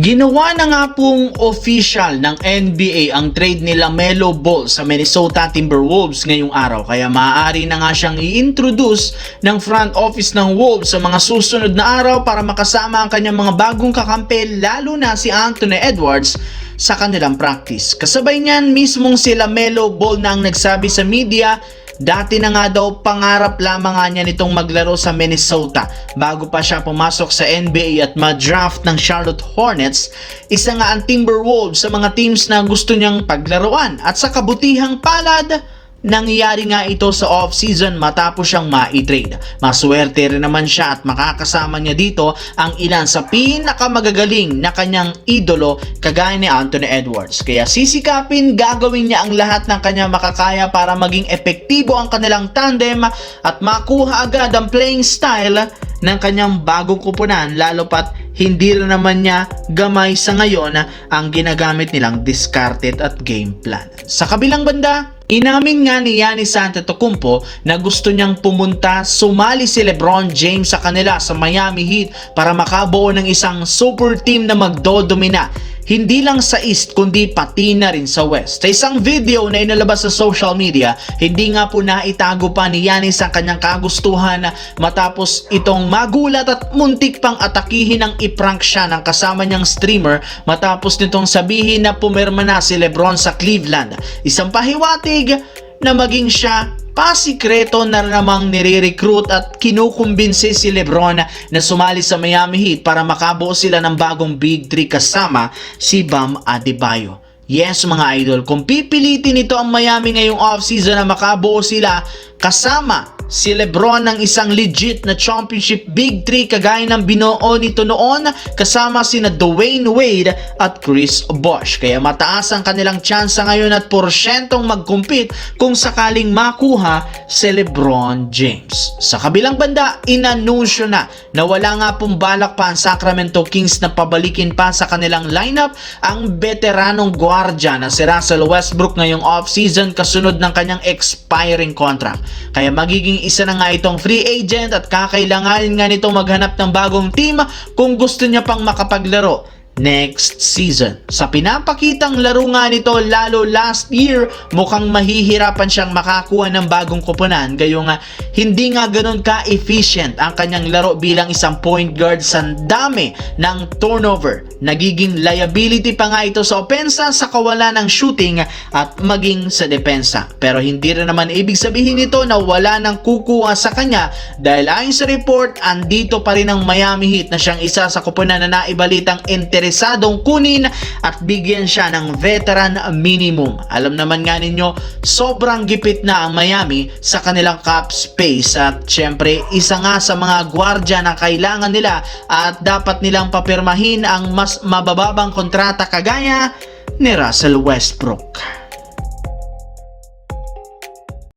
Ginawa na nga pong official ng NBA ang trade ni LaMelo Ball sa Minnesota Timberwolves ngayong araw, kaya maaari na nga siyang i-introduce ng front office ng Wolves sa mga susunod na araw para makasama ang kanyang mga bagong kakampi, lalo na si Anthony Edwards sa kanilang practice. Kasabay niyan mismong si LaMelo Ball na ang nagsabi sa media. Dati na nga daw pangarap lamang nga niya nitong maglaro sa Minnesota bago pa siya pumasok sa NBA at ma-draft ng Charlotte Hornets. Isa nga ang Timberwolves sa mga teams na gusto niyang paglaruan, at sa kabutihang palad, nangyari nga ito sa off-season matapos siyang ma-trade. Maswerte rin naman siya at makakasama niya dito ang ilan sa pinakamagagaling na kanyang idolo kagaya ni Anthony Edwards. Kaya sisikapin, gagawin niya ang lahat ng kanyang makakaya para maging epektibo ang kanilang tandem at makuha agad ang playing style ng kanyang bagong kupunan, lalo pat hindi rin naman niya gamay sa ngayon ang ginagamit nilang discarded at game plan. Sa kabilang banda, inamin nga ni Giannis Antetokounmpo na gusto niyang pumunta, sumali si LeBron James sa kanila sa Miami Heat para makabuo ng isang super team na magdodomina hindi lang sa East kundi pati na rin sa West. Sa isang video na inalabas sa social media, hindi nga po naitago pa ni Giannis ang kanyang kagustuhan matapos itong magulat at muntik pang atakihin ng iprank siya ng kasama niyang streamer matapos nitong sabihin na pumirma na si LeBron sa Cleveland. Isang pahiwatig na maging siya pasikreto na namang nire-recruit at kinukumbinsi si LeBron na sumali sa Miami Heat para makabuo sila ng bagong Big 3 kasama si Bam Adebayo. Yes mga idol, kung pipilitin ito ang Miami ngayong offseason na makabuo sila kasama si LeBron ng isang legit na championship Big 3 kagaya ng binuo nito noon kasama sina Dwayne Wade at Chris Bosh. Kaya mataas ang kanilang tsansa ngayon at porsyentong mag-compete kung sakaling makuha si LeBron James. Sa kabilang banda, inanunsyo na wala nga pong balak pa ang Sacramento Kings na pabalikin pa sa kanilang lineup ang veteranong gwardiya na si Russell Westbrook ngayong offseason kasunod ng kanyang expiring contract. Kaya magiging isa na nga itong free agent at kakailanganin nga nito maghanap ng bagong team kung gusto niya pang makapaglaro next season. Sa pinapakitang laro nga nito lalo last year, mukhang mahihirapan siyang makakuha ng bagong koponan, gayong hindi nga ganun ka-efficient ang kanyang laro bilang isang point guard sa dami ng turnover. Nagiging liability pa nga ito sa opensa sa kawalan ng shooting at maging sa depensa. Pero hindi rin naman ibig sabihin nito na wala nang kukuha sa kanya dahil ayon sa report, andito pa rin ang Miami Heat na siyang isa sa koponan na naibalitang interesadong kunin at bigyan siya ng veteran minimum. Alam naman nga ninyo, sobrang gipit na ang Miami sa kanilang cap space at syempre isa nga sa mga gwardya na kailangan nila at dapat nilang papirmahin ang mas mabababang kontrata kagaya ni Russell Westbrook.